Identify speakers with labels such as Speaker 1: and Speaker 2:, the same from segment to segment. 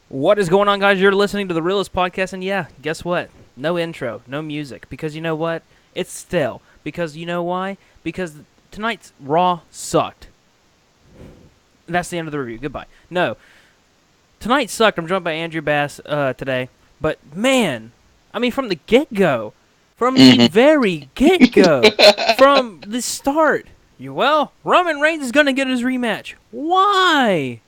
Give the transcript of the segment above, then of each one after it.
Speaker 1: What is going on, guys? You're listening to the Realest podcast, and yeah, guess what? No intro, no music, because you know what? It's stale. Because you know why? Because tonight's Raw sucked. That's the end of the review. Goodbye. No, tonight sucked. I'm joined by Andrew Bass today, but man, I mean, from the get-go, from the
Speaker 2: hmm
Speaker 1: very get-go, from the start, Roman Reigns is gonna get his rematch. Why?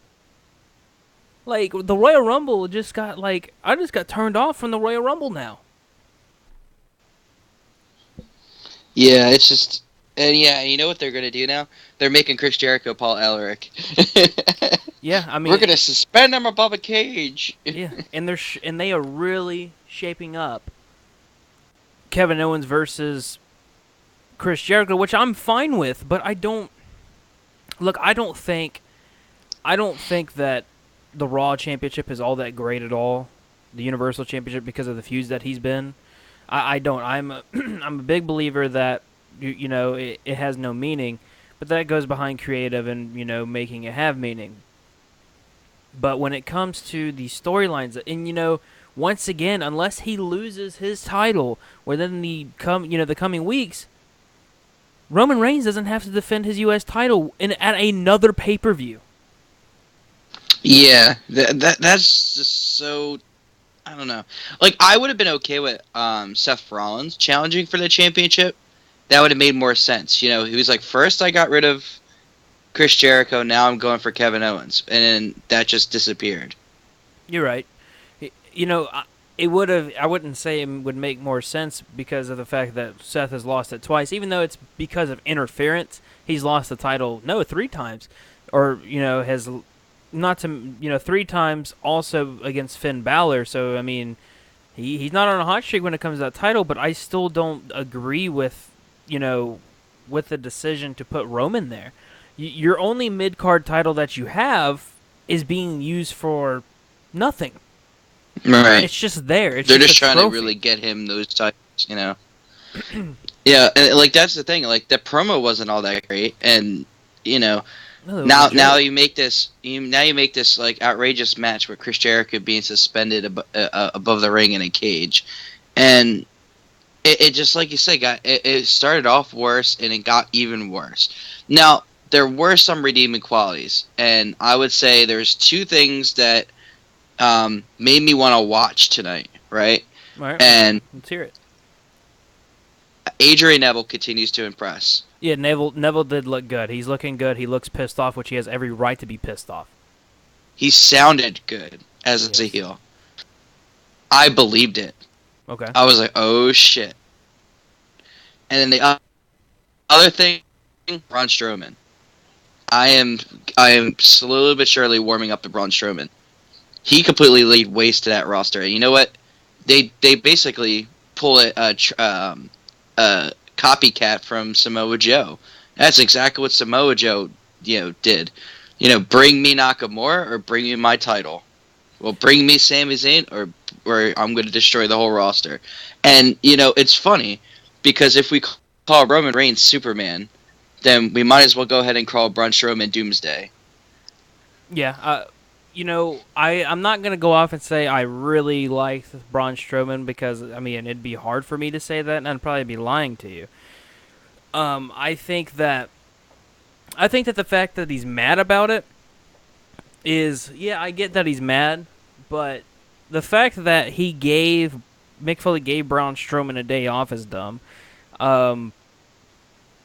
Speaker 1: Like, the Royal Rumble just got, I just got turned off from the Royal Rumble now.
Speaker 2: Yeah, it's just, and yeah, you know what they're gonna do now? They're making Chris Jericho Paul Ellerick.
Speaker 1: Yeah, I
Speaker 2: We're
Speaker 1: mean,
Speaker 2: gonna suspend him above a cage.
Speaker 1: yeah, and and they are really shaping up Kevin Owens versus Chris Jericho, which I'm fine with, but I don't look. I don't think that the Raw Championship is all that great at all. The Universal Championship, because of the feuds that he's been. I don't. I'm a big believer that it has no meaning, but that goes behind creative and making it have meaning. But when it comes to the storylines, and once again, unless he loses his title within the coming weeks, Roman Reigns doesn't have to defend his U.S. title at another pay-per-view.
Speaker 2: Yeah, that's just so. I don't know. Like, I would have been okay with Seth Rollins challenging for the championship. That would have made more sense. You know, he was like, first I got rid of Chris Jericho, now I'm going for Kevin Owens, and then that just disappeared.
Speaker 1: You're right. You know, it would have. I wouldn't say it would make more sense because of the fact that Seth has lost it twice, even though it's because of interference. He's lost the title three times, or has not to three times also against Finn Balor. So I mean, he's not on a hot streak when it comes to that title. But I still don't agree with with the decision to put Roman there. Your only mid card title that you have is being used for nothing.
Speaker 2: Right.
Speaker 1: It's just there. It's
Speaker 2: They're
Speaker 1: just
Speaker 2: just
Speaker 1: a
Speaker 2: trying to
Speaker 1: trophy.
Speaker 2: really get him those titles. Yeah, and like that's the thing. Like the promo wasn't all that great, and you know
Speaker 1: No, it was a
Speaker 2: now
Speaker 1: joke.
Speaker 2: you make this like outrageous match with Chris Jericho being suspended above the ring in a cage, and it just like you said, it started off worse and it got even worse. Now there were some redeeming qualities, and I would say there's two things that made me want to watch tonight, right?
Speaker 1: All right,
Speaker 2: And
Speaker 1: let's hear it.
Speaker 2: Adrian Neville continues to impress.
Speaker 1: Yeah, Neville did look good. He's looking good. He looks pissed off, which he has every right to be pissed off.
Speaker 2: He sounded good as a
Speaker 1: Yes.
Speaker 2: heel. I believed it.
Speaker 1: Okay.
Speaker 2: I was like, oh shit. And then the other thing, Braun Strowman. I am slowly but surely warming up to Braun Strowman. He completely laid waste to that roster. And you know what? They basically pull a copycat from Samoa Joe. That's exactly what Samoa Joe did. Bring me Nakamura or bring me my title. Well, bring me Sami Zayn or I'm going to destroy the whole roster. And it's funny because if we call Roman Reigns Superman, then we might as well go ahead and call Braun Strowman Doomsday.
Speaker 1: Yeah. I'm not gonna go off and say I really liked Braun Strowman because I mean it'd be hard for me to say that, and I'd probably be lying to you. I think that the fact that he's mad about it is, yeah, I get that he's mad, but the fact that Mick Foley gave Braun Strowman a day off is dumb. Um,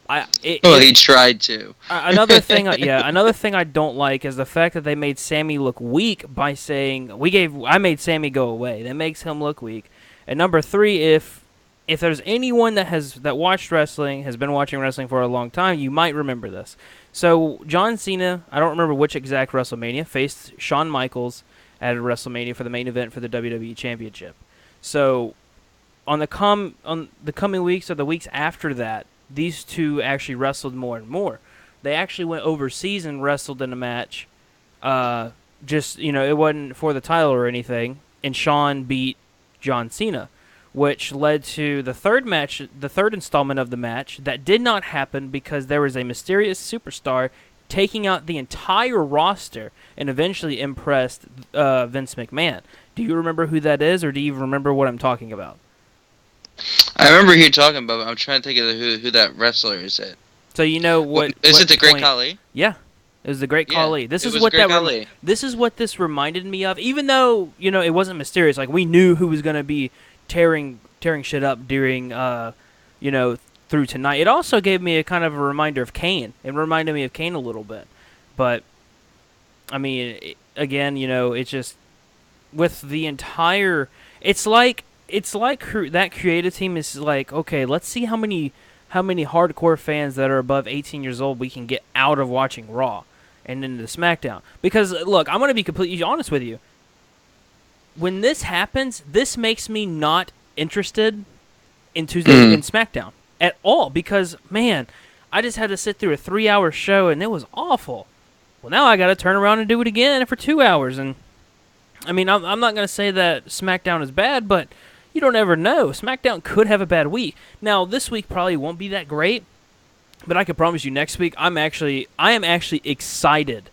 Speaker 1: I it,
Speaker 2: Well,
Speaker 1: it
Speaker 2: he tried to.
Speaker 1: another thing I don't like is the fact that they made Sammy look weak by saying I made Sammy go away. That makes him look weak. And number three, if there's anyone that watched wrestling, has been watching wrestling for a long time, you might remember this. So John Cena, I don't remember which exact WrestleMania, faced Shawn Michaels at WrestleMania for the main event for the WWE Championship. So on the coming weeks or the weeks after that, these two actually wrestled more and more. They actually went overseas and wrestled in a match. Just it wasn't for the title or anything, and Shawn beat John Cena, which led to the third installment of the match that did not happen because there was a mysterious superstar taking out the entire roster and eventually impressed Vince McMahon. Do you remember who that is, or do you even remember what I'm talking about?
Speaker 2: I remember you talking about. It. I'm trying to think of who that wrestler is. It
Speaker 1: So you know
Speaker 2: is it
Speaker 1: what
Speaker 2: the Great
Speaker 1: point?
Speaker 2: Khali?
Speaker 1: Yeah, it was the Great
Speaker 2: Yeah,
Speaker 1: Khali. This
Speaker 2: it
Speaker 1: is
Speaker 2: was the
Speaker 1: what
Speaker 2: Great Khali.
Speaker 1: this is what this reminded me of. Even though it wasn't mysterious, like we knew who was gonna be tearing shit up during you know through tonight. It also gave me a kind of a reminder of Kane. It reminded me of Kane a little bit, but I mean, again, it's just with the entire. That creative team is like, okay, let's see how many hardcore fans that are above 18 years old we can get out of watching Raw and into SmackDown. Because look, I'm gonna be completely honest with you. When this happens, this makes me not interested in Tuesday in
Speaker 2: Mm.
Speaker 1: SmackDown at all. Because man, I just had to sit through a 3-hour show and it was awful. Well, now I got to turn around and do it again for 2 hours. And I mean, I'm not going to say that SmackDown is bad, but you don't ever know. SmackDown could have a bad week. Now, this week probably won't be that great, but I can promise you next week I am actually excited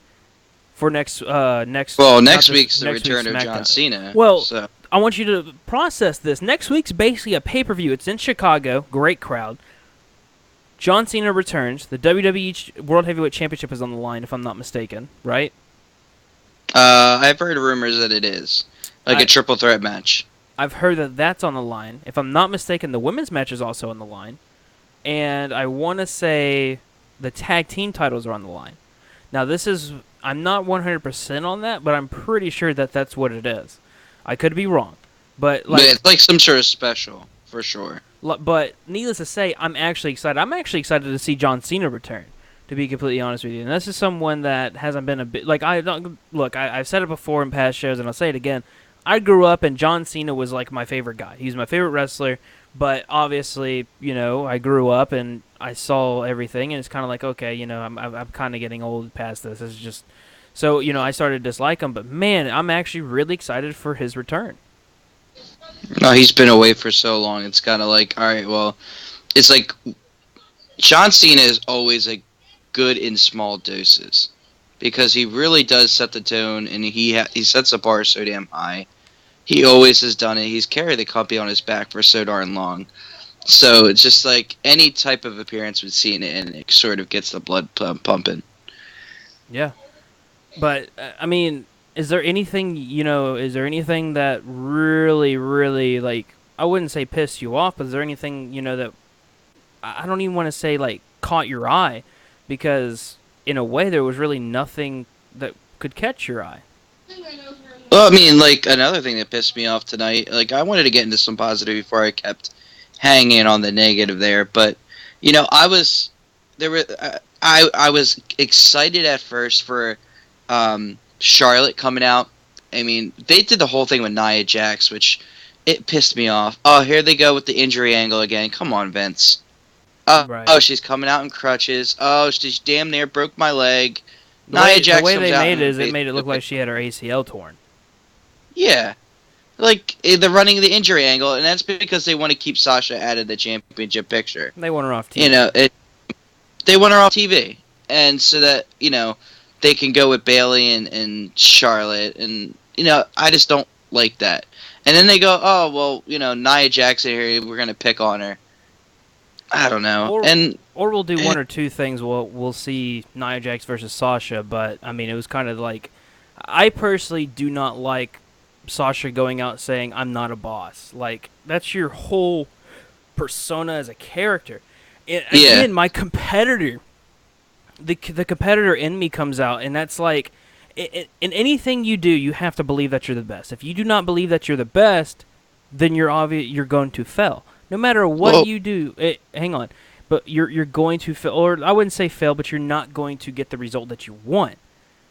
Speaker 1: for next
Speaker 2: Well,
Speaker 1: not
Speaker 2: next
Speaker 1: this
Speaker 2: week's the
Speaker 1: next week's
Speaker 2: return of John
Speaker 1: SmackDown.
Speaker 2: Cena.
Speaker 1: Well,
Speaker 2: So
Speaker 1: I want you to process this. Next week's basically a pay-per-view. It's in Chicago, great crowd. John Cena returns. The WWE World Heavyweight Championship is on the line, if I'm not mistaken, right?
Speaker 2: I've heard rumors that it is like a
Speaker 1: I
Speaker 2: triple threat match.
Speaker 1: I've heard that that's on the line. If I'm not mistaken, the women's match is also on the line, and I want to say the tag team titles are on the line. Now, I'm not 100% on that, but I'm pretty sure that that's what it is. I could be wrong, but
Speaker 2: But it's like some sort of special for sure.
Speaker 1: but needless to say, I'm actually excited. I'm actually excited to see John Cena return. To be completely honest with you, and this is someone that hasn't been a bit like I don't look. I've said it before in past shows, and I'll say it again. I grew up, and John Cena was like my favorite guy. He was my favorite wrestler. But obviously, I grew up and I saw everything, and it's kind of like, okay, I'm kind of getting old past this. It's just so I started to dislike him. But man, I'm actually really excited for his return.
Speaker 2: No, he's been away for so long. It's kind of like, all right, well, it's like John Cena is always like good in small doses because he really does set the tone and he sets the bar so damn high. He always has done it. He's carried the company on his back for so darn long. So it's just like any type of appearance with Cena and it sort of gets the blood pumping.
Speaker 1: Yeah. But I mean, is there anything Is there anything that really, really like? I wouldn't say pissed you off, but is there anything that I don't even want to say like caught your eye, because in a way there was really nothing that could catch your eye.
Speaker 2: Well, I mean, like another thing that pissed me off tonight. Like I wanted to get into some positive before I kept hanging on the negative there, but I was there were I was excited at first for Charlotte coming out. I mean, they did the whole thing with Nia Jax, which it pissed me off. Oh, here they go with the injury angle again. Come on, Vince.
Speaker 1: Right.
Speaker 2: She's coming out in crutches. Oh, she's damn near broke my leg.
Speaker 1: The
Speaker 2: Nia
Speaker 1: way the
Speaker 2: Jax
Speaker 1: way
Speaker 2: comes
Speaker 1: they
Speaker 2: out
Speaker 1: made it
Speaker 2: and
Speaker 1: is it made it look
Speaker 2: basically,
Speaker 1: like she had her ACL torn.
Speaker 2: yeah, like they're running the injury angle, and that's because they want to keep Sasha out of the championship picture.
Speaker 1: They want her off
Speaker 2: You
Speaker 1: TV.
Speaker 2: know, they want her off TV, and so that they can go with Bailey and Charlotte, and I just don't like that. And then they go, oh well, Nia Jackson here, we're gonna pick on her. I don't know,
Speaker 1: Or
Speaker 2: and
Speaker 1: or we'll do one or two things. We'll see Nia Jax versus Sasha, but I mean it was kind of like I personally do not like Sasha going out saying I'm not a boss. Like that's your whole persona as a character. And
Speaker 2: yeah,
Speaker 1: again, my competitor, the competitor in me comes out, and that's like, in anything you do, you have to believe that you're the best. If you do not believe that you're the best, then you're going to fail. No matter what
Speaker 2: well,
Speaker 1: you do, hang on, but you're going to fail, or I wouldn't say fail, but you're not going to get the result that you want.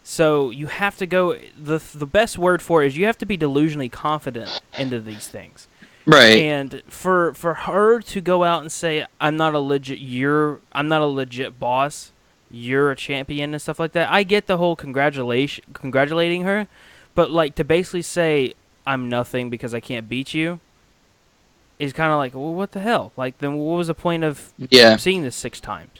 Speaker 1: So you have to go. The best word for it is you have to be delusionally confident into these things.
Speaker 2: right.
Speaker 1: And for her to go out and say I'm not a legit boss, you're a champion and stuff like that. I get the whole congratulating her, but like to basically say I'm nothing because I can't beat you is kind of like, well, what the hell? Like then what was the point of
Speaker 2: Yeah,
Speaker 1: seeing this 6 times?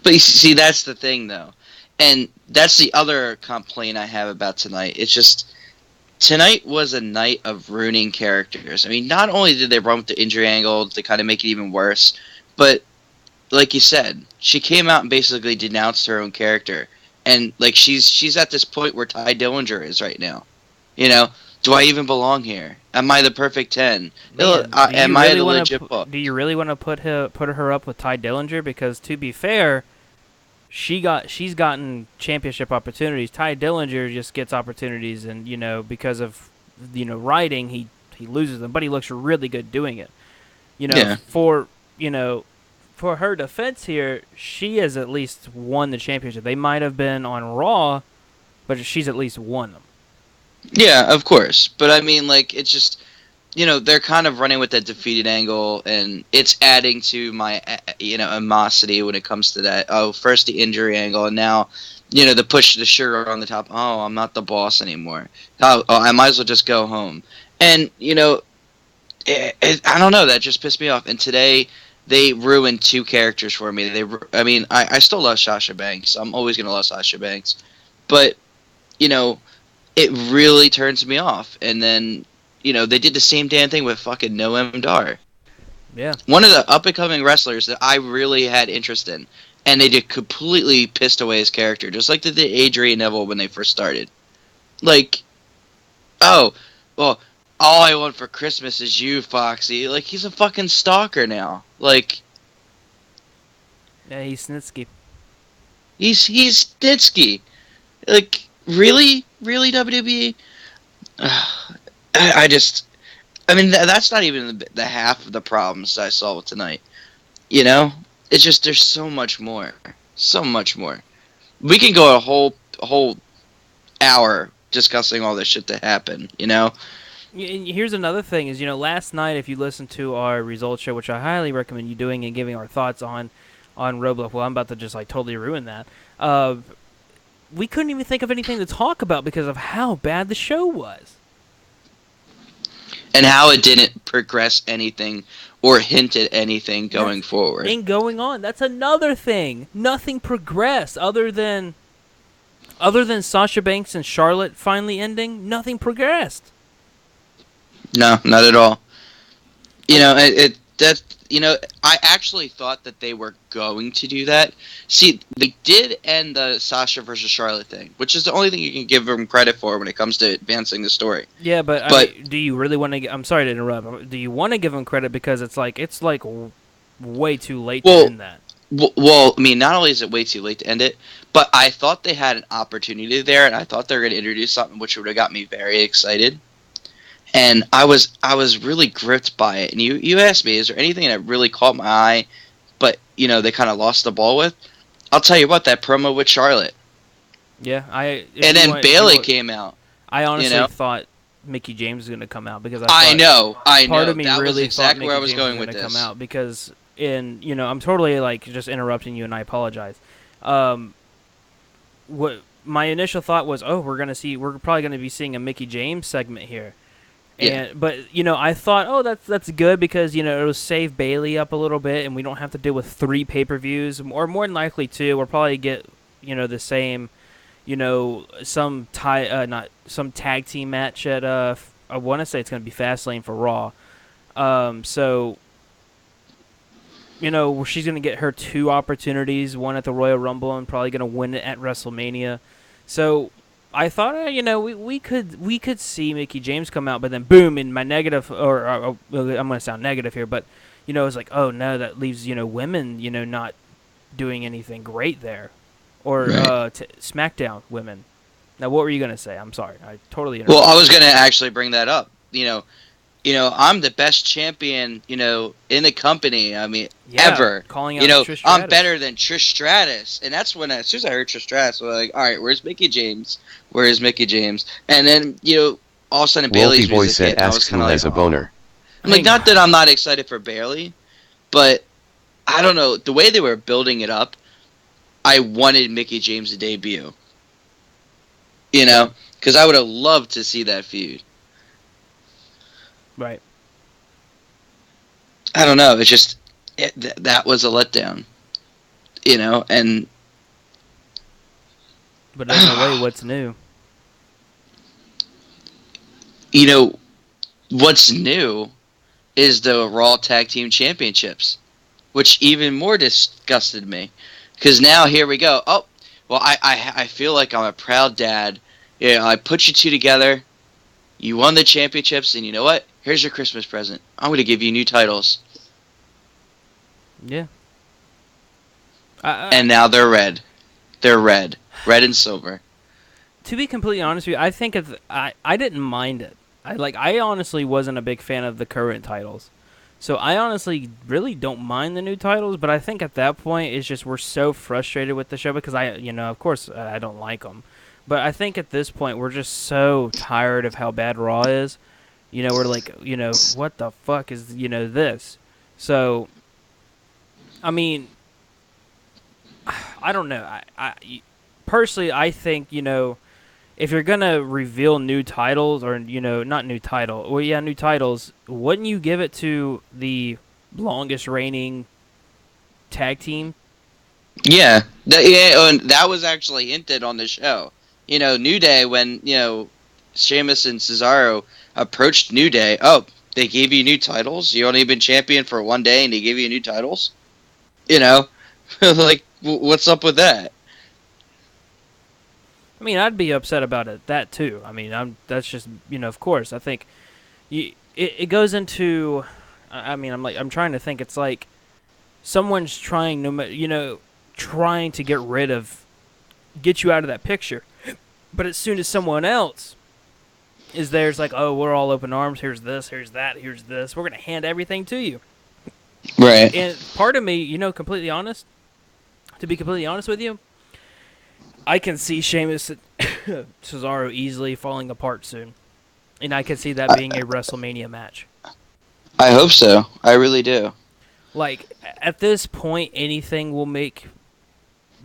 Speaker 2: but you see, that's the thing though. And that's the other complaint I have about tonight. It's just tonight was a night of ruining characters. I mean, not only did they run with the injury angle to kind of make it even worse, but like you said, she came out and basically denounced her own character. And like she's at this point where Ty Dillinger is right now. You know, do I even belong here? Am I the perfect 10?
Speaker 1: Man, do you
Speaker 2: Am I
Speaker 1: really
Speaker 2: the
Speaker 1: want
Speaker 2: legit
Speaker 1: to?
Speaker 2: book?
Speaker 1: Do you really want to put her up with Ty Dillinger? Because to be fair, she's gotten championship opportunities. Ty Dillinger just gets opportunities, and because of writing, he loses them, but he looks really good doing it.
Speaker 2: Yeah.
Speaker 1: You know for her defense here, she has at least won the championship. They might have been on Raw, but she's at least won them.
Speaker 2: Yeah, of course. But I mean, like, it's just, they're kind of running with that defeated angle, and it's adding to my, animosity when it comes to that. Oh, first the injury angle, and now, the push the sugar on the top. Oh, I'm not the boss anymore. Oh, I might as well just go home. And, I don't know. That just pissed me off. And today, they ruined two characters for me. I mean, I still love Sasha Banks. I'm always going to love Sasha Banks. But, you know, it really turns me off. And then, they did the same damn thing with fucking Noam Dar.
Speaker 1: Yeah.
Speaker 2: One of the up and coming wrestlers that I really had interest in. And they did completely pissed away his character, just like they did Adrian Neville when they first started. Like, oh, well, all I want for Christmas is you, Foxy. Like, he's a fucking stalker now. Like,
Speaker 1: Yeah, he's Snitsky.
Speaker 2: he's Ditsky. Like, really, WWE? I just, I mean, that's not even the half of the problems I saw with tonight. You know, it's just there's so much more. We can go a whole hour discussing all this shit that happened.
Speaker 1: Here's another thing: is last night, if you listened to our results show, which I highly recommend you doing and giving our thoughts on Roblox. Well, I'm about to just like totally ruin that. We couldn't even think of anything to talk about because of how bad the show was.
Speaker 2: And how it didn't progress anything or hint at anything going
Speaker 1: That's
Speaker 2: forward.
Speaker 1: and going on. That's another thing. Nothing progressed other than Sasha Banks and Charlotte finally ending. Nothing progressed.
Speaker 2: No, not at all. You
Speaker 1: I,
Speaker 2: know, that I actually thought that they were going to do that. See, they did end the Sasha versus Charlotte thing, which is the only thing you can give them credit for when it comes to advancing the story.
Speaker 1: yeah, but I
Speaker 2: But
Speaker 1: mean, do you really want to? I'm sorry to interrupt. Do you want to give them credit because it's like way too late to
Speaker 2: well,
Speaker 1: end that?
Speaker 2: well, I mean, not only is it way too late to end it, but I thought they had an opportunity there, and I thought they were going to introduce something which would have got me very excited. And I was really gripped by it. And you asked me, is there anything that really caught my eye, but they kind of lost the ball with? I'll tell you what, that promo with Charlotte,
Speaker 1: Yeah, I if
Speaker 2: and
Speaker 1: you
Speaker 2: then
Speaker 1: want if you
Speaker 2: Bailey
Speaker 1: want,
Speaker 2: came out.
Speaker 1: I
Speaker 2: You
Speaker 1: honestly
Speaker 2: know,
Speaker 1: thought Mickey James was going to come out because
Speaker 2: I
Speaker 1: part
Speaker 2: know,
Speaker 1: of me
Speaker 2: that was
Speaker 1: really thought
Speaker 2: exactly where I
Speaker 1: Mickey
Speaker 2: was
Speaker 1: James was
Speaker 2: going
Speaker 1: going
Speaker 2: with
Speaker 1: to come
Speaker 2: this.
Speaker 1: out because I'm totally like just interrupting you and I apologize. Um, what my initial thought was, oh, we're probably going to be seeing a Mickey James segment here.
Speaker 2: Yeah,
Speaker 1: But I thought, oh, that's good because it'll save Bailey up a little bit, and we don't have to deal with 3 pay-per-views, or more than likely 2. We'll probably get the same, not some tag team match at I want to say it's gonna be Fastlane for Raw. So she's gonna get her 2 opportunities, one at the Royal Rumble, and probably gonna win it at WrestleMania. So I thought, we could see Mickey James come out, but then boom, in my negative, I'm gonna sound negative here, but it's like, oh no, that leaves women not doing anything great there, or
Speaker 2: right.
Speaker 1: SmackDown women. Now, what were you gonna say? I'm sorry, I totally
Speaker 2: Well, I
Speaker 1: interrupted
Speaker 2: was
Speaker 1: you.
Speaker 2: gonna actually bring that up. I'm the best champion, in the company. I mean,
Speaker 1: Yeah,
Speaker 2: ever.
Speaker 1: calling out Trish
Speaker 2: I'm
Speaker 1: Stratus.
Speaker 2: better than Trish Stratus, and that's when as soon as I heard Trish Stratus, I was like, all right, where's Mickey James? Where is Mickey James? And then all of a sudden
Speaker 3: Wolfie
Speaker 2: Bailey's
Speaker 3: Boy
Speaker 2: music hit,
Speaker 3: said
Speaker 2: and I was
Speaker 3: asks
Speaker 2: kind
Speaker 3: who
Speaker 2: of like,
Speaker 3: has a
Speaker 2: oh.
Speaker 3: boner.
Speaker 2: I'm like,
Speaker 1: Hang
Speaker 2: not
Speaker 1: on.
Speaker 2: that I'm not excited for Bailey, but I don't know the way they were building it up. I wanted Mickey James to debut,
Speaker 1: Right,
Speaker 2: because I would have loved to see that feud.
Speaker 1: right.
Speaker 2: I don't know. It's just that was a letdown, and
Speaker 1: But in a way, what's new?
Speaker 2: You know what's new is the Raw Tag Team Championships, which even more disgusted me. Because now here we go. Oh, well, I feel like I'm a proud dad. Yeah, I put you two together. You won the championships, and you know what? Here's your Christmas present. I'm going to give you new titles.
Speaker 1: Yeah.
Speaker 2: And now they're red. They're red. Red and silver.
Speaker 1: To be completely honest with you, I think I didn't mind it. I honestly wasn't a big fan of the current titles. So I honestly really don't mind the new titles, but I think at that point it's just we're so frustrated with the show because of course I don't like them. But I think at this point we're just so tired of how bad Raw is. We're like, what the fuck is, this? So, I mean, I don't know. Personally, I think, if you're gonna reveal new titles or not new title, well yeah, new titles, wouldn't you give it to the longest reigning tag team?
Speaker 2: Yeah, and that was actually hinted on the show. New Day, when, Sheamus and Cesaro approached New Day, oh, they gave you new titles? You only been champion for one day and they gave you new titles? You know? Like, what's up with that?
Speaker 1: I mean, I'd be upset about that too. I mean, that's just of course. I think it goes into. I mean, I'm trying to think. It's like someone's trying trying to get you out of that picture, but as soon as someone else is there, it's like, oh, we're all open arms. Here's this. Here's that. Here's this. We're gonna hand everything to you.
Speaker 2: Right.
Speaker 1: And part of me, completely honest. To be completely honest with you, I can see Sheamus and Cesaro easily falling apart soon, and I can see that being a WrestleMania match.
Speaker 2: I hope so. I really do.
Speaker 1: Like at this point, anything will make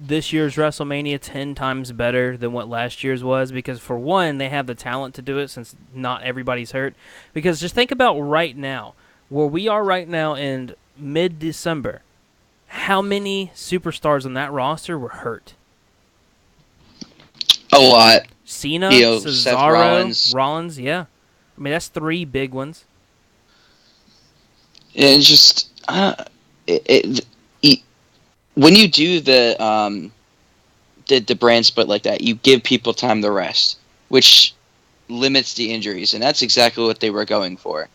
Speaker 1: this year's WrestleMania 10 times better than what last year's was because for one, they have the talent to do it since not everybody's hurt. Because just think about right now, where we are right now in mid-December, how many superstars on that roster were hurt?
Speaker 2: A lot.
Speaker 1: Cena,
Speaker 2: Seth
Speaker 1: Cesaro,
Speaker 2: Rollins.
Speaker 1: Rollins, yeah. I mean, that's three big ones.
Speaker 2: And just when you do the brand split like that, you give people time to rest, which limits the injuries, and that's exactly what they were going for.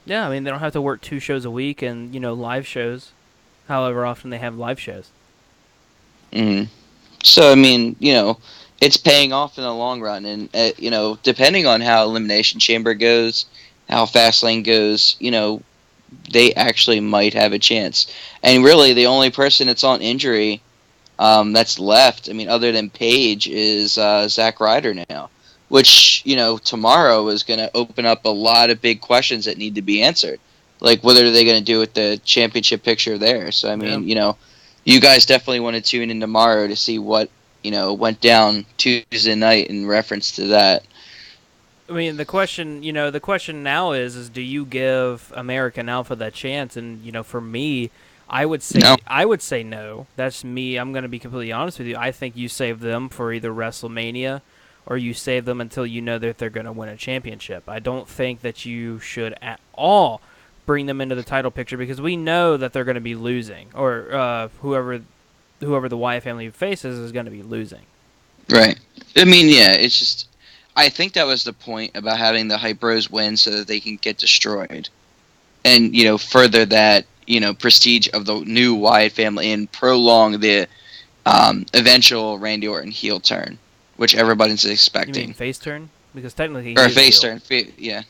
Speaker 1: Yeah, I mean, they don't have to work 2 shows a week and, live shows, however often they have live shows.
Speaker 2: Hmm. So I mean, it's paying off in the long run, and depending on how Elimination Chamber goes, how Fastlane goes, they actually might have a chance. And really, the only person that's on injury that's left, I mean, other than Paige, is Zack Ryder now, which, tomorrow is going to open up a lot of big questions that need to be answered. Like, what are they going to do with the championship picture there? So, I
Speaker 1: Yeah.
Speaker 2: mean, you guys definitely want to tune in tomorrow to see what, went down Tuesday night in reference to that.
Speaker 1: I mean, the question now is do you give American Alpha that chance? And for me,
Speaker 2: No.
Speaker 1: I would say no. That's me. I'm going to be completely honest with you. I think you save them for either WrestleMania or you save them until you know that they're going to win a championship. I don't think that you should at all bring them into the title picture because we know that they're going to be losing, or whoever the Wyatt family faces is going to be losing.
Speaker 2: Right. I mean, yeah, it's just. I think that was the point about having the Hype Bros win so that they can get destroyed. And, further that, prestige of the new Wyatt family and prolong the eventual Randy Orton heel turn, which everybody's
Speaker 1: You mean
Speaker 2: expecting.
Speaker 1: face turn? Because technically he
Speaker 2: Or
Speaker 1: is a
Speaker 2: face
Speaker 1: heel.
Speaker 2: turn. Yeah.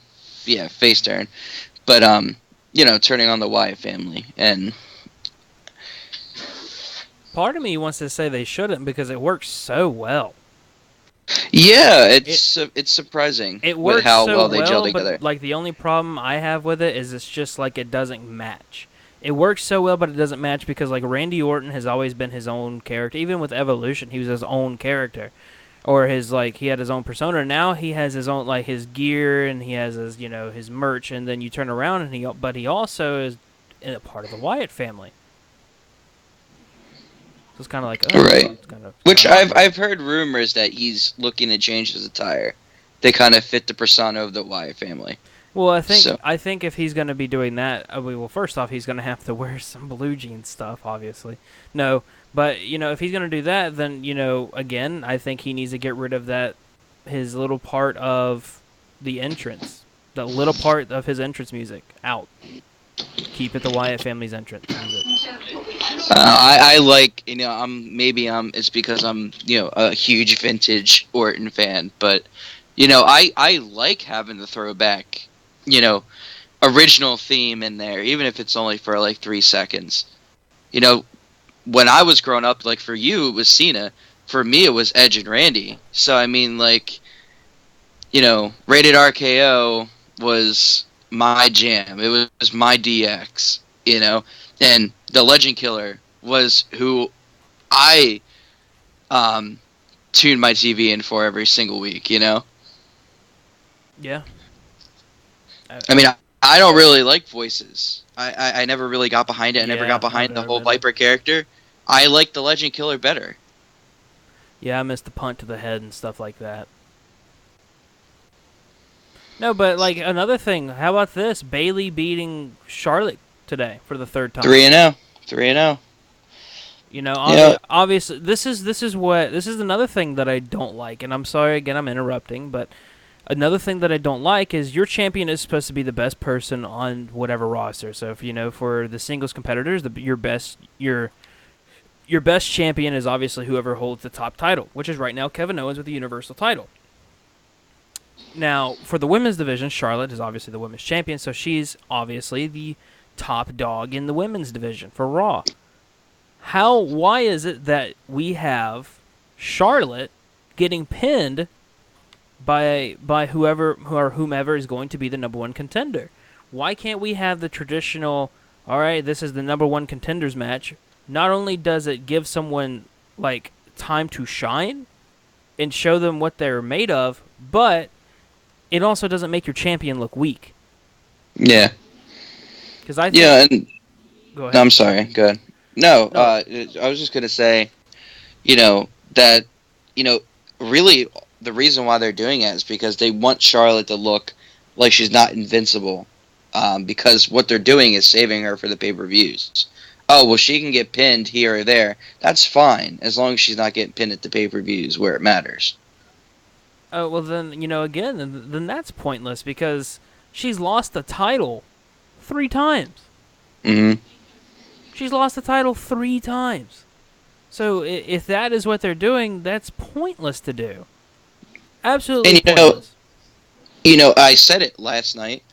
Speaker 2: Yeah, face turn. But, turning on the Wyatt family. And
Speaker 1: Part of me wants to say they shouldn't because it works so well.
Speaker 2: yeah,
Speaker 1: It
Speaker 2: it's surprising
Speaker 1: it
Speaker 2: with
Speaker 1: works
Speaker 2: how
Speaker 1: so
Speaker 2: well they gel
Speaker 1: well, but
Speaker 2: together.
Speaker 1: like the only problem I have with it is it's just like it doesn't match. It works so well, but it doesn't match because like Randy Orton has always been his own character. Even with Evolution, he was his own character, or his he had his own persona. Now he has his own like his gear and he has his his merch, and then you turn around and he also is a part of the Wyatt family. So it's kind of like,
Speaker 2: Right.
Speaker 1: it's kind
Speaker 2: Which
Speaker 1: of awkward.
Speaker 2: I've heard rumors that he's looking to change his attire. They kind of fit the persona of the Wyatt family.
Speaker 1: Well,
Speaker 2: So
Speaker 1: I think if he's going to be doing that, well, first off, he's going to have to wear some blue jean stuff, obviously. No, but if he's going to do that, then again, I think he needs to get rid of that his little part of the entrance, the little part of his entrance music out. Keep it the Wyatt family's entrance music.
Speaker 2: I like it's because I'm a huge vintage Orton fan, but I like having the throwback you know original theme in there, even if it's only for like 3 seconds. You know, when I was growing up, like for you it was Cena, for me it was Edge and Randy. So I mean, like Rated RKO was my jam. It was my DX. And the Legend Killer was who I um, tuned my TV in for every single week.
Speaker 1: Yeah,
Speaker 2: I mean, I don't really like voices. I never really got behind it. I never got
Speaker 1: yeah, I've
Speaker 2: behind the
Speaker 1: never
Speaker 2: whole
Speaker 1: been.
Speaker 2: Viper character. I like the Legend Killer better.
Speaker 1: Yeah, I missed the punt to the head and stuff like that. No, but like another thing, how about this? Bailey beating Charlotte today for the third time.
Speaker 2: 3-0, 3-0. Yeah,
Speaker 1: Obviously, this is another thing that I don't like, and I'm sorry again, I'm interrupting, but another thing that I don't like is your champion is supposed to be the best person on whatever roster. So if for the singles competitors, your best champion is obviously whoever holds the top title, which is right now Kevin Owens with the Universal title. Now, for the women's division, Charlotte is obviously the women's champion, so she's obviously the top dog in the women's division for Raw. Why is it that we have Charlotte getting pinned by whomever is going to be the number one contender? Why can't we have the traditional, all right, this is the number one contenders match? Not only does it give someone like time to shine and show them what they're made of, but it also doesn't make your champion look weak.
Speaker 2: yeah,
Speaker 1: Because I think,
Speaker 2: yeah. And
Speaker 1: go
Speaker 2: no,
Speaker 1: ahead.
Speaker 2: I'm sorry. Good. No,
Speaker 1: No,
Speaker 2: I was just gonna say, that you know really the reason why they're doing it is because they want Charlotte to look like she's not invincible, because what they're doing is saving her for the pay-per-views. Oh, well, she can get pinned here or there. That's fine as long as she's not getting pinned at the pay-per-views where it matters.
Speaker 1: oh well then again then that's pointless because she's lost the title 3 times.
Speaker 2: Hmm.
Speaker 1: She's lost the title 3 times. So if that is what they're doing, that's pointless to do. Absolutely
Speaker 2: And
Speaker 1: pointless.
Speaker 2: I said it last night.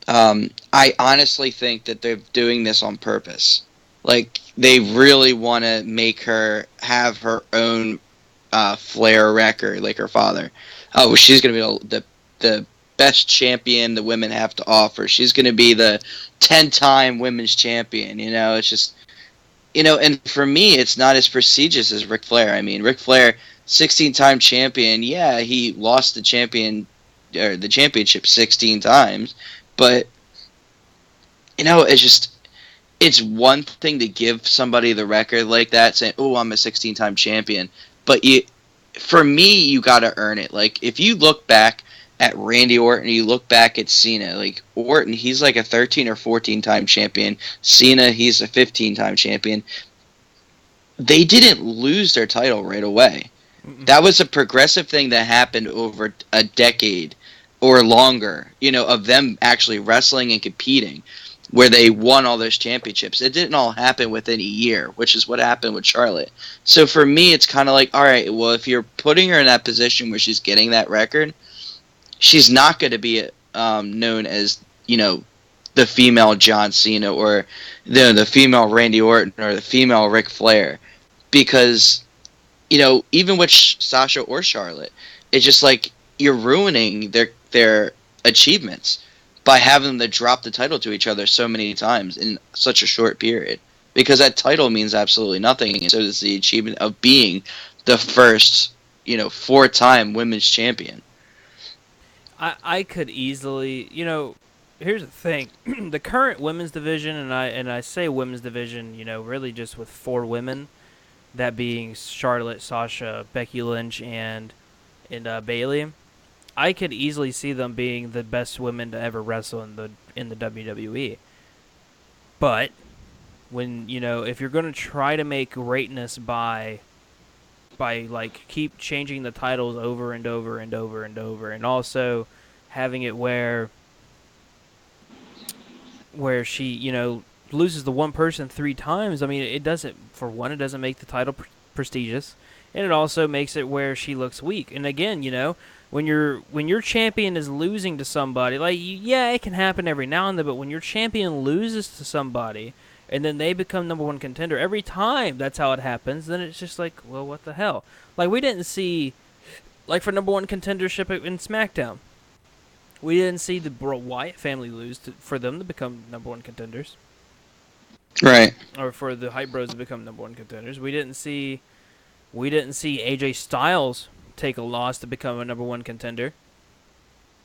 Speaker 2: I honestly think that they're doing this on purpose. Like they really want to make her have her own Flair record, like her father. Oh, well, she's gonna be the best champion the women have to offer. She's gonna be the 10-time women's champion. It's just and for me, it's not as prestigious as Ric Flair. I mean, Ric Flair, 16-time champion. Yeah, he lost the championship 16 times, but it's one thing to give somebody the record like that, saying, "Oh, I'm a 16-time champion," but for me, you got to earn it. Like if you look back at Randy Orton, you look back at Cena. Like Orton, he's like a 13 or 14-time champion. Cena, he's a 15-time champion. They didn't lose their title right away.
Speaker 1: Mm-mm.
Speaker 2: That was a progressive thing that happened over a decade or longer, of them actually wrestling and competing, where they won all those championships. It didn't all happen within a year, which is what happened with Charlotte. So for me, it's kind of like, all right, well, if you're putting her in that position where she's getting that record, she's not going to be known as, the female John Cena or the female Randy Orton or the female Ric Flair, because even with Sasha or Charlotte, it's just like you're ruining their achievements by having them to drop the title to each other so many times in such a short period. Because that title means absolutely nothing, and so does the achievement of being the first, 4-time women's champion.
Speaker 1: I could easily, here's the thing. The current women's division, and I say women's division, really just with 4 women. that being Charlotte, Sasha, Becky Lynch, and Bailey. I could easily see them being the best women to ever wrestle in the WWE. But when if you're going to try to make greatness by like keep changing the titles over and over and over and over, and also having it where she loses the one person 3 times. I mean, it doesn't, for one, it doesn't make the title prestigious, and it also makes it where she looks weak. And again, when your champion is losing to somebody, like, yeah, it can happen every now and then, but when your champion loses to somebody and then they become number one contender every time, that's how it happens. Then it's just like, well, what the hell? Like, we didn't see, like, for number one contendership in SmackDown. We didn't see the Wyatt family lose for them to become number one contenders,
Speaker 2: Right.
Speaker 1: or for the Hype Bros to become number one contenders. We didn't see AJ Styles take a loss to become a number one contender.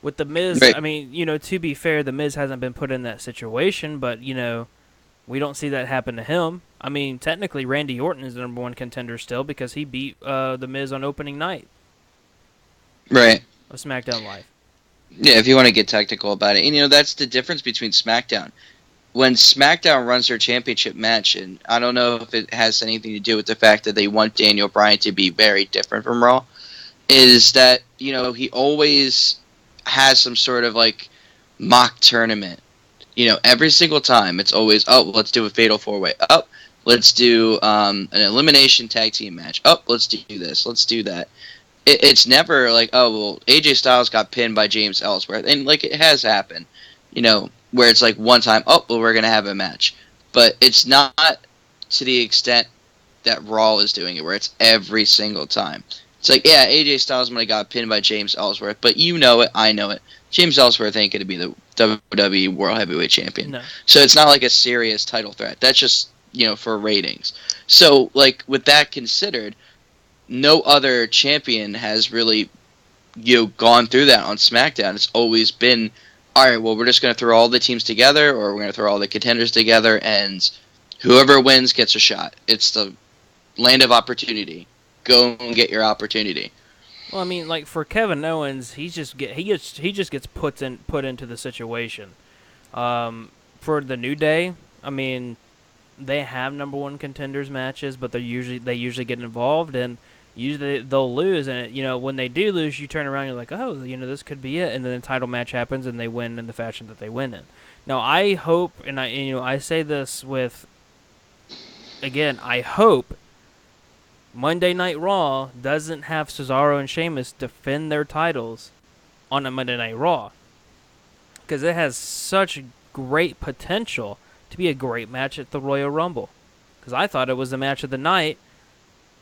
Speaker 1: With the Miz,
Speaker 2: Right.
Speaker 1: I mean, to be fair, the Miz hasn't been put in that situation, but we don't see that happen to him. I mean, technically, Randy Orton is the number one contender still because he beat the Miz on opening night
Speaker 2: Right.
Speaker 1: of SmackDown Live.
Speaker 2: Yeah, if you want to get technical about it. And, that's the difference between SmackDown. When SmackDown runs their championship match, and I don't know if it has anything to do with the fact that they want Daniel Bryan to be very different from Raw, is that, he always has some sort of, like, mock tournament. Every single time it's always, oh, let's do a fatal four-way. Oh, let's do an elimination tag team match. Oh, let's do this. Let's do that. It's never like, oh, well, AJ Styles got pinned by James Ellsworth. And, like, it has happened, where it's like one time, oh, well, we're going to have a match. But it's not to the extent that Raw is doing it, where it's every single time. It's like, yeah, AJ Styles might have got pinned by James Ellsworth, but you know it, I know it. James Ellsworth ain't going to be the WWE World Heavyweight Champion.
Speaker 1: No.
Speaker 2: So it's not like a serious title threat. That's just, for ratings. So, like, with that considered, no other champion has really, gone through that on SmackDown. It's always been, all right, well, we're just going to throw all the teams together, or we're going to throw all the contenders together, and whoever wins gets a shot. It's the land of opportunity. Go and get your opportunity.
Speaker 1: Well, I mean, like, for Kevin Owens, he just gets put into the situation. For the New Day, I mean, they have number one contenders matches, but they usually get involved, and usually they'll lose. And when they do lose, you turn around and you're like, oh, this could be it. And then the title match happens, and they win in the fashion that they win in. Now, I hope, and I say this with, again, I hope Monday Night Raw doesn't have Cesaro and Sheamus defend their titles on a Monday Night Raw, because it has such great potential to be a great match at the Royal Rumble. Because I thought it was the match of the night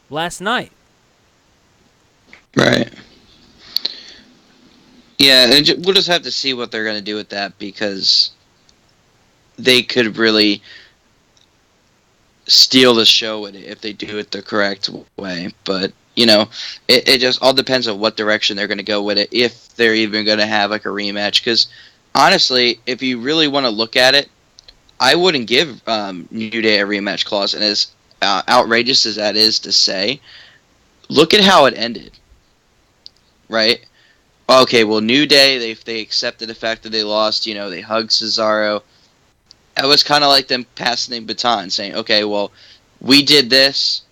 Speaker 1: last night.
Speaker 2: Right. Yeah, and we'll just have to see what they're going to do with that, because they could really steal the show with it if they do it the correct way. But, it just all depends on what direction they're going to go with it, if they're even going to have, like, a rematch. Because, honestly, if you really want to look at it, I wouldn't give New Day a rematch clause. And as outrageous as that is to say, look at how it ended, right? Okay, well, New Day, they accepted the fact that they lost. They hugged Cesaro. It was kind of like them passing the baton, saying, okay, well, we did this,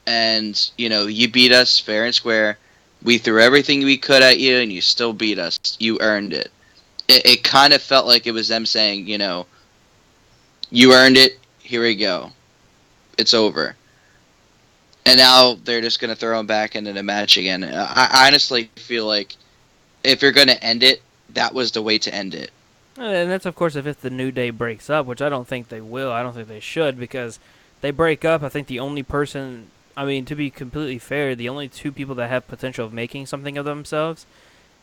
Speaker 2: and, you beat us fair and square. We threw everything we could at you, and you still beat us. You earned it. It kind of felt like it was them saying, you earned it, here we go. It's over. And now they're just going to throw him back into the match again. I honestly feel like if you're going to end it, that was the way to end it.
Speaker 1: And that's, of course, if the New Day breaks up, which I don't think they will. I don't think they should, because they break up. I think the only person, I mean, to be completely fair, the only two people that have potential of making something of themselves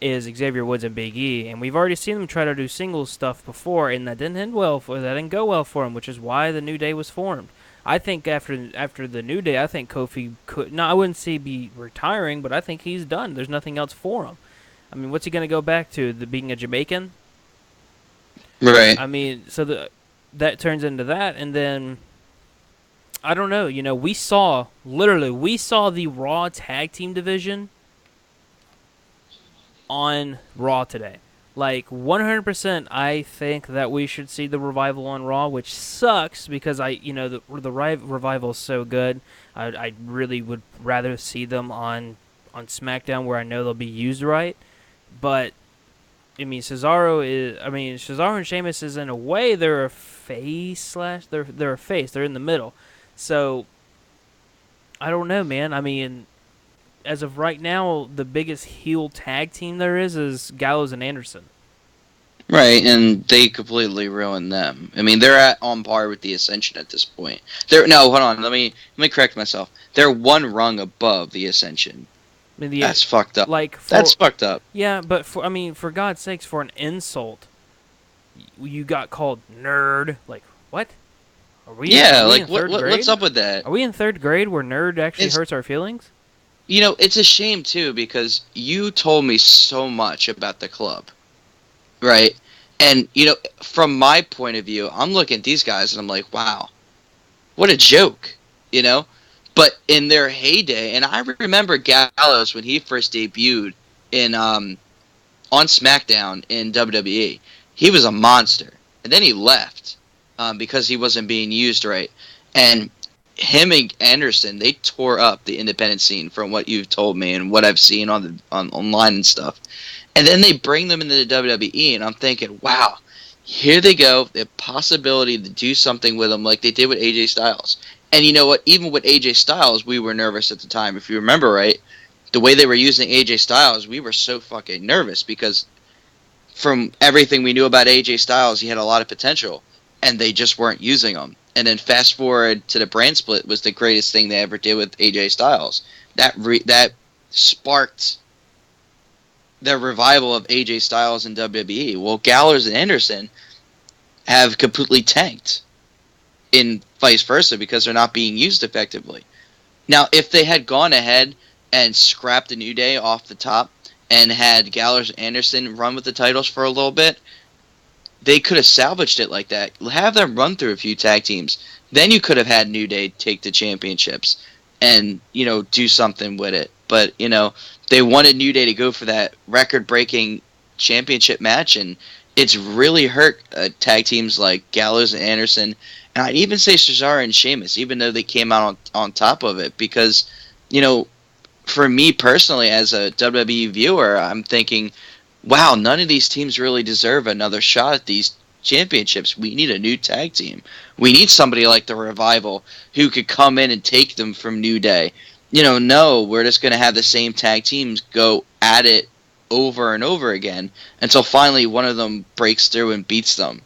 Speaker 1: is Xavier Woods and Big E. And we've already seen them try to do singles stuff before, and that didn't go well for them, which is why the New Day was formed. I think after the New Day, I think Kofi could. No, I wouldn't say be retiring, but I think he's done. There's nothing else for him. I mean, what's he going to go back to? Being a Jamaican?
Speaker 2: Right.
Speaker 1: I mean, so that turns into that, and then I don't know. You know, we saw the Raw tag team division on Raw today. Like 100%, I think that we should see the Revival on Raw, which sucks because the Revival is so good. I really would rather see them on SmackDown where I know they'll be used right. But Cesaro and Sheamus is in a way they're a face slash they're a face. They're in the middle. So I don't know, man. I mean, as of right now, the biggest heel tag team there is Gallows and Anderson.
Speaker 2: Right, and they completely ruined them. I mean, they're at on par with the Ascension at this point. They're no, hold on. Let me correct myself. They're one rung above the Ascension.
Speaker 1: I mean, the
Speaker 2: That's fucked up.
Speaker 1: like
Speaker 2: That's
Speaker 1: for
Speaker 2: fucked up.
Speaker 1: yeah, but for God's sakes, for an insult, you got called nerd. Like what? Are
Speaker 2: Yeah,
Speaker 1: we
Speaker 2: like
Speaker 1: in third
Speaker 2: what's
Speaker 1: grade?
Speaker 2: up with that?
Speaker 1: Are we in third grade where nerd actually
Speaker 2: It's
Speaker 1: hurts our feelings?
Speaker 2: it's a shame too because you told me so much about the club, right? And from my point of view, I'm looking at these guys and I'm like, wow, what a joke, you know? But in their heyday, and I remember Gallows when he first debuted in on SmackDown in WWE, he was a monster, and then he left because he wasn't being used right. And him and Anderson, they tore up the independent scene from what you've told me and what I've seen on online and stuff. And then they bring them into the WWE, and I'm thinking, wow, here they go, the possibility to do something with them like they did with AJ Styles. And you know what? Even with AJ Styles, we were nervous at the time. If you remember right, the way they were using AJ Styles, we were so fucking nervous because from everything we knew about AJ Styles, he had a lot of potential, and they just weren't using him. And then fast forward to the brand split was the greatest thing they ever did with AJ Styles. That sparked the revival of AJ Styles in WWE. Well, Gallows and Anderson have completely tanked in vice versa because they're not being used effectively. Now, if they had gone ahead and scrapped the New Day off the top and had Gallows and Anderson run with the titles for a little bit, they could have salvaged it like that. Have them run through a few tag teams. Then you could have had New Day take the championships and, do something with it. But, they wanted New Day to go for that record breaking championship match, and it's really hurt tag teams like Gallows and Anderson. And I'd even say Cesaro and Sheamus, even though they came out on top of it, because, you know, for me personally, as a WWE viewer, I'm thinking, wow, none of these teams really deserve another shot at these championships. We need a new tag team. We need somebody like the Revival who could come in and take them from New Day. No, we're just going to have the same tag teams go at it over and over again until finally one of them breaks through and beats them.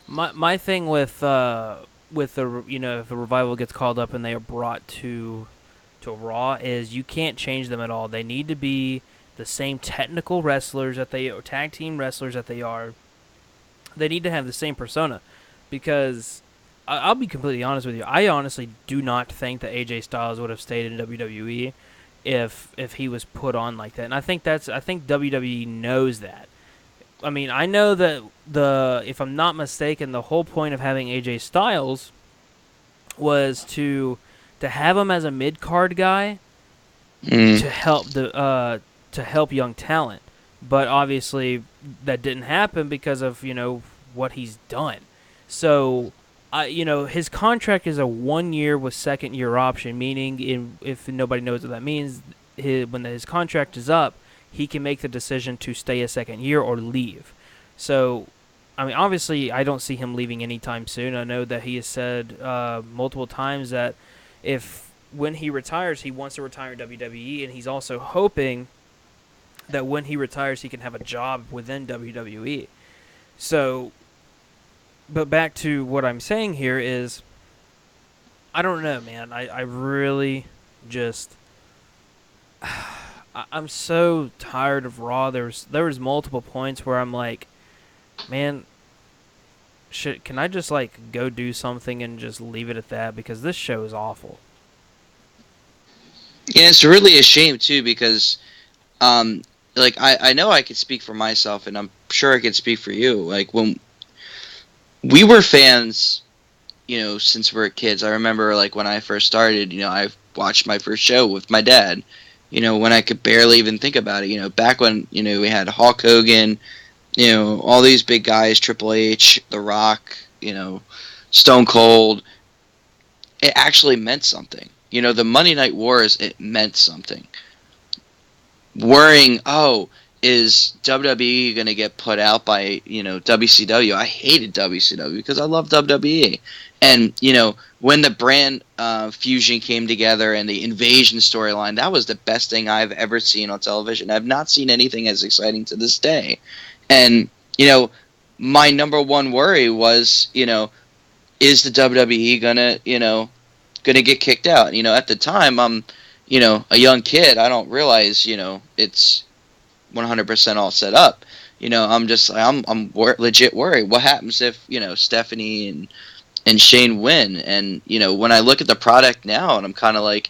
Speaker 1: My thing with the if the Revival gets called up and they are brought to Raw is you can't change them at all. They need to be the same technical wrestlers that they or tag team wrestlers that they are. They need to have the same persona because I'll be completely honest with you. I honestly do not think that AJ Styles would have stayed in WWE if he was put on like that. And I think WWE knows that. I mean, I know that if I'm not mistaken, the whole point of having AJ Styles was to have him as a mid card guy
Speaker 2: Mm.
Speaker 1: to help young talent. But obviously that didn't happen because of what he's done. So his contract is a 1 year with second year option, meaning if nobody knows what that means, when his contract is up, he can make the decision to stay a second year or leave. So, I mean, obviously, I don't see him leaving anytime soon. I know that he has said multiple times that if when he retires, he wants to retire in WWE, and he's also hoping that when he retires, he can have a job within WWE. So, but back to what I'm saying here is, I don't know, man. I really just I'm so tired of Raw. There was multiple points where I'm like, man, can I just like go do something and just leave it at that because this show is awful.
Speaker 2: Yeah, it's really a shame too because, um, like I know I could speak for myself, and I'm sure I could speak for you. Like when we were fans since we're kids. I remember like when I first started, I watched my first show with my dad. When I could barely even think about it. Back when we had Hulk Hogan, all these big guys, Triple H, The Rock, Stone Cold. It actually meant something. The Monday Night Wars, it meant something. Worrying, oh, is WWE going to get put out by, WCW? I hated WCW because I love WWE. And, when the brand fusion came together and the invasion storyline, that was the best thing I've ever seen on television. I've not seen anything as exciting to this day. And, you know, my number one worry was, is the WWE gonna, gonna get kicked out? At the time, I'm, a young kid. I don't realize, it's 100% all set up. I'm just, legit worried. What happens if, Stephanie and Shane win? And, when I look at the product now, and I'm kind of like,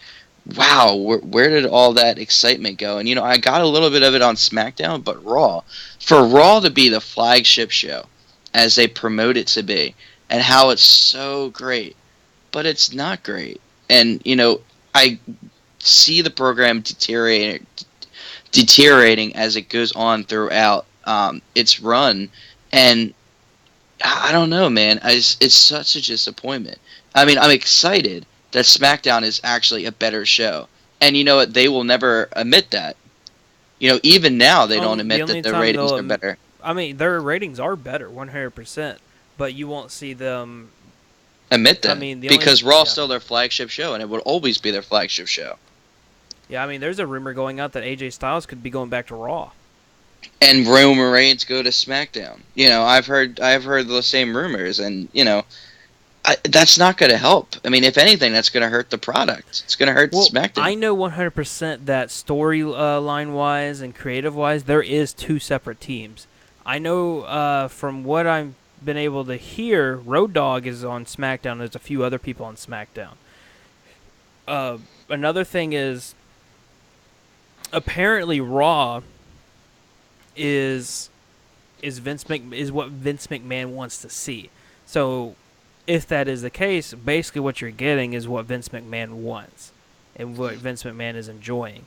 Speaker 2: wow, where did all that excitement go? And, I got a little bit of it on SmackDown, but Raw. For Raw to be the flagship show, as they promote it to be, and how it's so great, but it's not great. And, I see the program deteriorating as it goes on throughout its run. And I don't know, man. It's such a disappointment. I mean, I'm excited that SmackDown is actually a better show. And you know what? They will never admit that. Even now, they don't
Speaker 1: The
Speaker 2: admit that
Speaker 1: only
Speaker 2: their
Speaker 1: time
Speaker 2: ratings
Speaker 1: they'll,
Speaker 2: are better.
Speaker 1: I mean, their ratings are better, 100%, but you won't see them.
Speaker 2: Admit
Speaker 1: I
Speaker 2: that.
Speaker 1: mean, the only,
Speaker 2: Because Raw's
Speaker 1: yeah,
Speaker 2: still their flagship show, and it will always be their flagship show.
Speaker 1: yeah. I mean, there's a rumor going out that AJ Styles could be going back to Raw.
Speaker 2: And Roman Reigns go to SmackDown. I've heard the same rumors, and that's not going to help. I mean, if anything, that's going to hurt the product. It's going to hurt
Speaker 1: Well,
Speaker 2: SmackDown.
Speaker 1: I know 100% that storyline wise and creative wise, there is two separate teams. I know from what I've been able to hear, Road Dogg is on SmackDown. There's a few other people on SmackDown. Another thing is apparently Raw is is what Vince McMahon wants to see. So if that is the case, basically what you're getting is what Vince McMahon wants and what Vince McMahon is enjoying.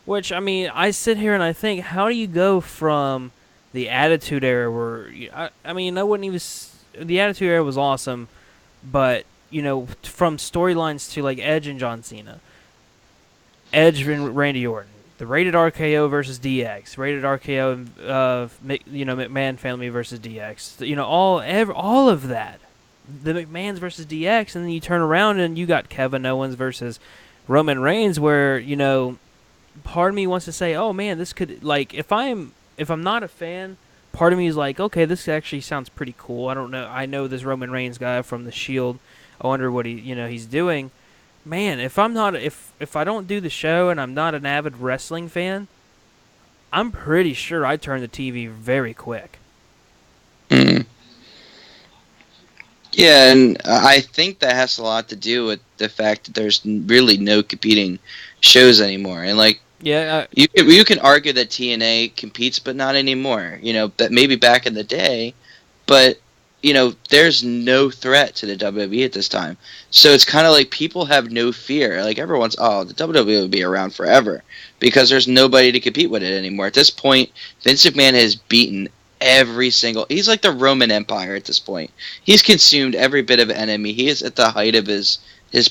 Speaker 1: Which, I mean, I sit here and I think, how do you go from the Attitude Era where, I mean, I wouldn't even. The Attitude Era was awesome, but, from storylines to like Edge and John Cena, Edge and Randy Orton, the Rated RKO versus DX, Rated RKO, McMahon family versus DX, all of that, the McMahons versus DX, and then you turn around and you got Kevin Owens versus Roman Reigns, where part of me wants to say, oh man, this could, like, if I'm not a fan, part of me is like, okay, this actually sounds pretty cool. I don't know, I know this Roman Reigns guy from the Shield. I wonder what he's doing. Man, if I don't do the show and I'm not an avid wrestling fan, I'm pretty sure I turn the TV very quick.
Speaker 2: Mm. Yeah, and I think that has a lot to do with the fact that there's really no competing shows anymore. And like
Speaker 1: Yeah,
Speaker 2: you can argue that TNA competes, but not anymore. That maybe back in the day, but there's no threat to the WWE at this time. So it's kind of like people have no fear. Like everyone's, oh, the WWE will be around forever because there's nobody to compete with it anymore. At this point, Vince McMahon has beaten every single. He's like the Roman Empire at this point. He's consumed every bit of enemy. He is at the height of his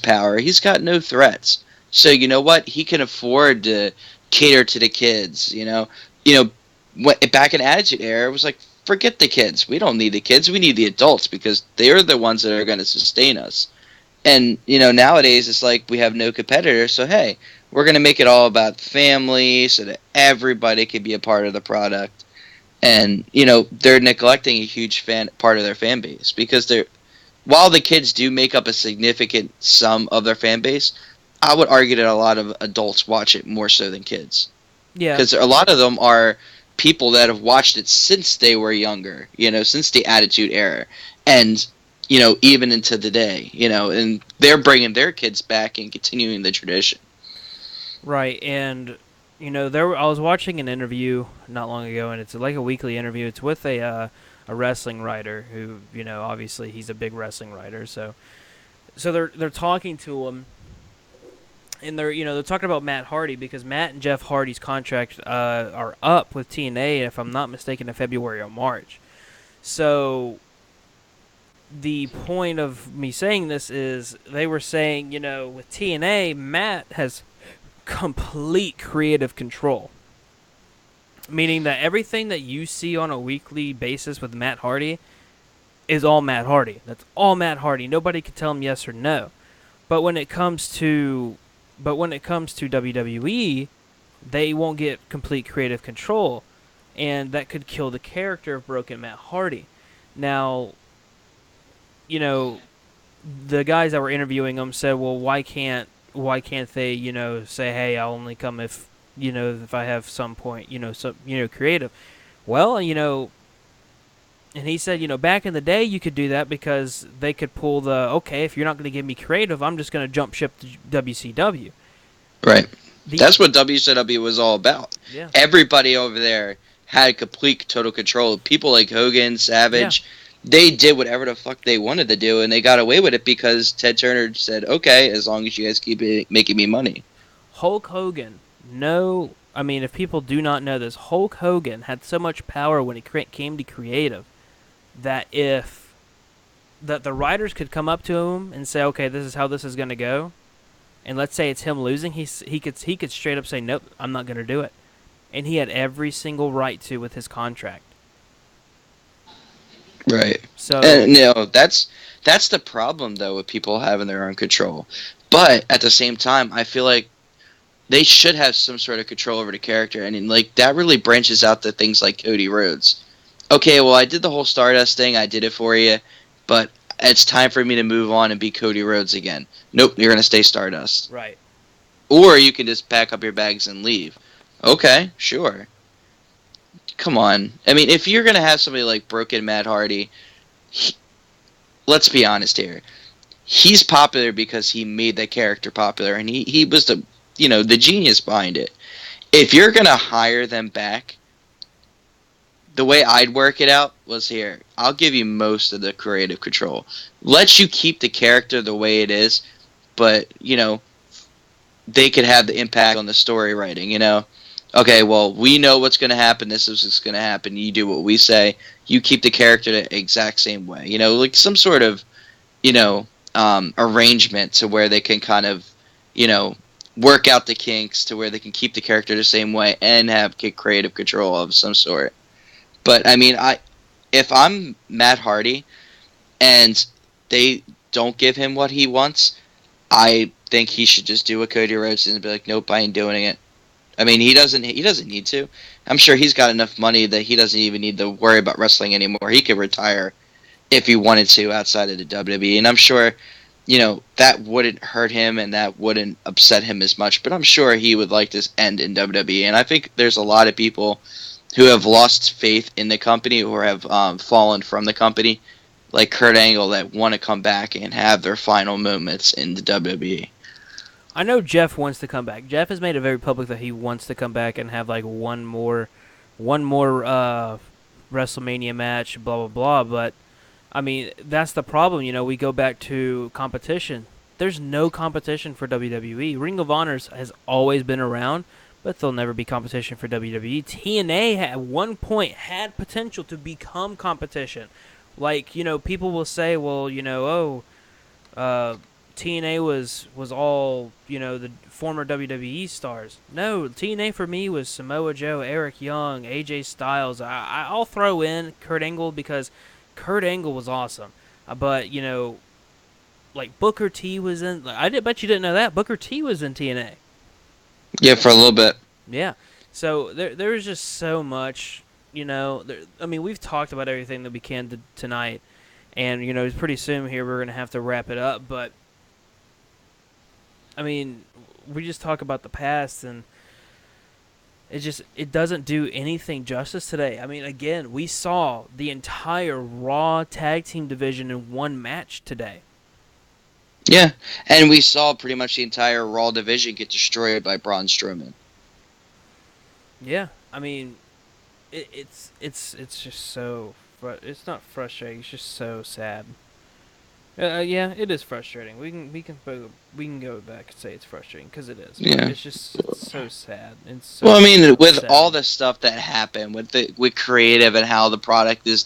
Speaker 2: power. He's got no threats. So you know what? He can afford to cater to the kids. Back in Attitude Era, it was like, forget the kids. We don't need the kids. We need the adults because they're the ones that are going to sustain us. And, nowadays it's like we have no competitor. So, hey, we're going to make it all about family so that everybody can be a part of the product. And, they're neglecting a huge part of their fan base because while the kids do make up a significant sum of their fan base, I would argue that a lot of adults watch it more so than kids.
Speaker 1: yeah,
Speaker 2: Because a lot of them are people that have watched it since they were younger, since the Attitude Era, and even into today, and they're bringing their kids back and continuing the tradition.
Speaker 1: right. And I was watching an interview not long ago, and it's like a weekly interview. It's with a wrestling writer who, obviously he's a big wrestling writer, so So they're talking to him, and they're talking about Matt Hardy because Matt and Jeff Hardy's contract are up with TNA, if I'm not mistaken, in February or March. So the point of me saying this is they were saying, with TNA, Matt has complete creative control, meaning that everything that you see on a weekly basis with Matt Hardy is all Matt Hardy. That's all Matt Hardy. Nobody can tell him yes or no. But when it comes to WWE, they won't get complete creative control, and that could kill the character of Broken Matt Hardy. Now, you know, the guys that were interviewing him said, "Well, why can't they, say, hey, I'll only come if I have some point, some creative." Well, and he said, back in the day, you could do that because they could pull okay, if you're not going to give me creative, I'm just going to jump ship to WCW.
Speaker 2: Right.
Speaker 1: The
Speaker 2: That's what WCW was all about.
Speaker 1: Yeah,
Speaker 2: Everybody over there had complete total control. People like Hogan,
Speaker 1: yeah,
Speaker 2: Savage, they did whatever the fuck they wanted to do, and they got away with it because Ted Turner said, "Okay, as long as you guys keep making me money."
Speaker 1: Hulk Hogan. No, I mean, if people do not know this, Hulk Hogan had so much power when it came to creative that if that the writers could come up to him and say, okay, this is how this is going to go, and let's say it's him losing, he could straight up say, nope, I'm not going to do it, and he had every single right to with his contract.
Speaker 2: Right.
Speaker 1: So
Speaker 2: And that's the problem though with people having their own control. But at the same time, I feel like they should have some sort of control over the character, and like that really branches out to things like Cody Rhodes. Okay, well, I did the whole Stardust thing, I did it for you, but it's time for me to move on and be Cody Rhodes again. Nope, you're gonna stay Stardust,
Speaker 1: right,
Speaker 2: or you can just pack up your bags and leave. Okay, sure. Come on. I mean, if you're gonna have somebody like Broken Matt Hardy, he, let's be honest here. He's popular because he made the character popular, and he was the genius behind it. If you're gonna hire them back, the way I'd work it out was here. I'll give you most of the creative control. Let you keep the character the way it is, but they could have the impact on the story writing. Okay, well, we know what's going to happen. This is what's going to happen. You do what we say. You keep the character the exact same way. Like some sort of you know arrangement to where they can kind of you know work out the kinks to where they can keep the character the same way and have creative control of some sort. But I mean, if I'm Matt Hardy and they don't give him what he wants, I think he should just do what Cody Rhodes did and be like, "Nope, I ain't doing it." I mean, he doesn't need to. I'm sure he's got enough money that he doesn't even need to worry about wrestling anymore. He could retire if he wanted to outside of the WWE, and I'm sure that wouldn't hurt him and that wouldn't upset him as much. But I'm sure he would like this end in WWE, and I think there's a lot of people who have lost faith in the company or have fallen from the company, like Kurt Angle, that want to come back and have their final moments in the WWE.
Speaker 1: I know Jeff wants to come back. Jeff has made it very public that he wants to come back and have like one more WrestleMania match, blah blah blah. But I mean, that's the problem. We go back to competition. There's no competition for WWE. Ring of Honor has always been around, but there'll never be competition for WWE. TNA at one point had potential to become competition. Like, people will say, well, uh, TNA was all, the former WWE stars. No, TNA for me was Samoa Joe, Eric Young, AJ Styles. I'll throw in Kurt Angle because Kurt Angle was awesome. But, like Booker T was in. I did bet you didn't know that Booker T was in TNA.
Speaker 2: Yeah, for a little bit.
Speaker 1: Yeah. So there's just so much. I mean, we've talked about everything that we can tonight, and pretty soon here we're gonna have to wrap it up. But I mean, we just talk about the past, and it doesn't do anything justice today. I mean, again, we saw the entire Raw tag team division in one match today.
Speaker 2: Yeah, and we saw pretty much the entire Raw division get destroyed by Braun Strowman.
Speaker 1: Yeah, I mean, it's just so it's not frustrating. It's just so sad. Yeah, it is frustrating. We can go back and say it's frustrating because it is, but
Speaker 2: Yeah.
Speaker 1: it's so sad. It's
Speaker 2: Well, I
Speaker 1: so
Speaker 2: mean, with all
Speaker 1: upsetting.
Speaker 2: the stuff that happened with creative and how the product is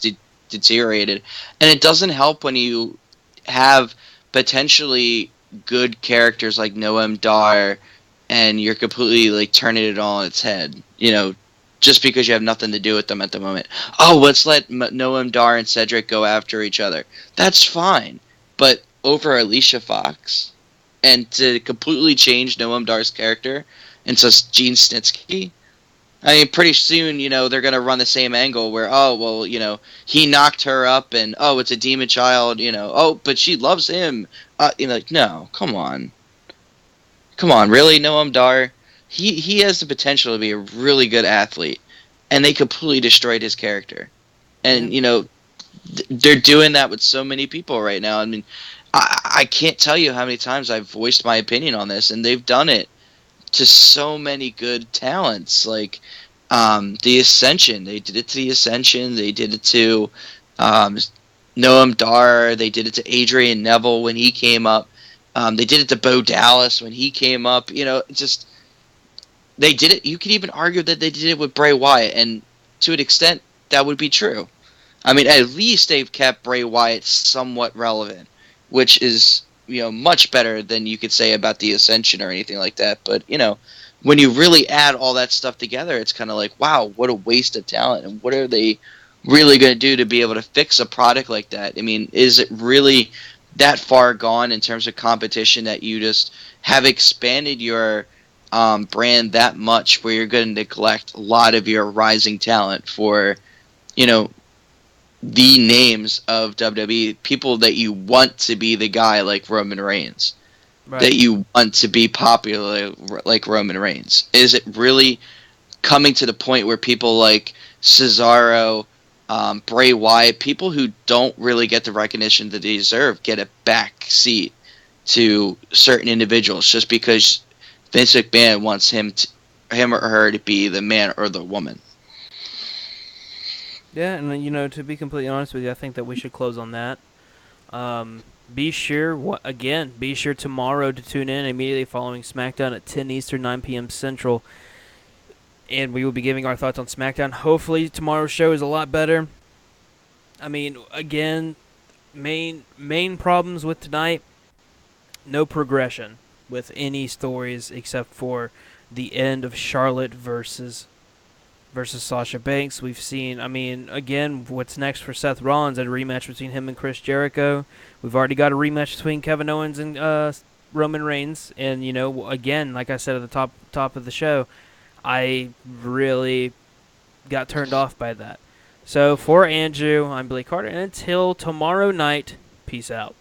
Speaker 2: deteriorated, and it doesn't help when you have potentially good characters like Noam Dar, and you're completely like turning it all on its head. Just because you have nothing to do with them at the moment. Oh, let's let Noam Dar and Cedric go after each other. That's fine, but over Alicia Fox, and to completely change Noam Dar's character into Gene Snitsky. I mean, pretty soon, they're gonna run the same angle where, oh, well, he knocked her up, and oh, it's a demon child, oh, but she loves him. Like, no, come on, really, Noam Dar? He has the potential to be a really good athlete, and they completely destroyed his character.
Speaker 1: Yeah,
Speaker 2: And they're doing that with so many people right now. I mean, I can't tell you how many times I've voiced my opinion on this, and they've done it to so many good talents. Like the Ascension, they did it to the Ascension. They did it to um, Noam Dar. They did it to Adrian Neville when he came up. They did it to Bo Dallas when he came up. Just they did it. You could even argue that they did it with Bray Wyatt, and to an extent, that would be true. I mean, at least they've kept Bray Wyatt somewhat relevant, which is much better than you could say about the Ascension or anything like that. But when you really add all that stuff together, it's kind of like, wow, what a waste of talent, and what are they really going to do to be able to fix a product like that? I mean, is it really that far gone in terms of competition that you just have expanded your brand that much where you're going to neglect a lot of your rising talent for you know the names of WWE, people that you want to be the guy like Roman Reigns,
Speaker 1: right.
Speaker 2: that you want to be popular like Roman Reigns? Is it really coming to the point where people like Cesaro, Bray Wyatt, people who don't really get the recognition that they deserve, get a back seat to certain individuals just because Vince McMahon wants him or her to be the man or the woman?
Speaker 1: Yeah, and to be completely honest with you, I think that we should close on that. Be sure, again, be sure tomorrow to tune in immediately following SmackDown at 10 Eastern, 9 p.m. Central, and we will be giving our thoughts on SmackDown. Hopefully, tomorrow's show is a lot better. I mean, again, main problems with tonight, no progression with any stories except for the end of Charlotte versus Sasha Banks. We've seen, I mean, again, what's next for Seth Rollins? A rematch between him and Chris Jericho. We've already got a rematch between Kevin Owens and Roman Reigns. And again, like I said at the top of the show, I really got turned off by that. So for Andrew, I'm Blake Carter, and until tomorrow night, peace out.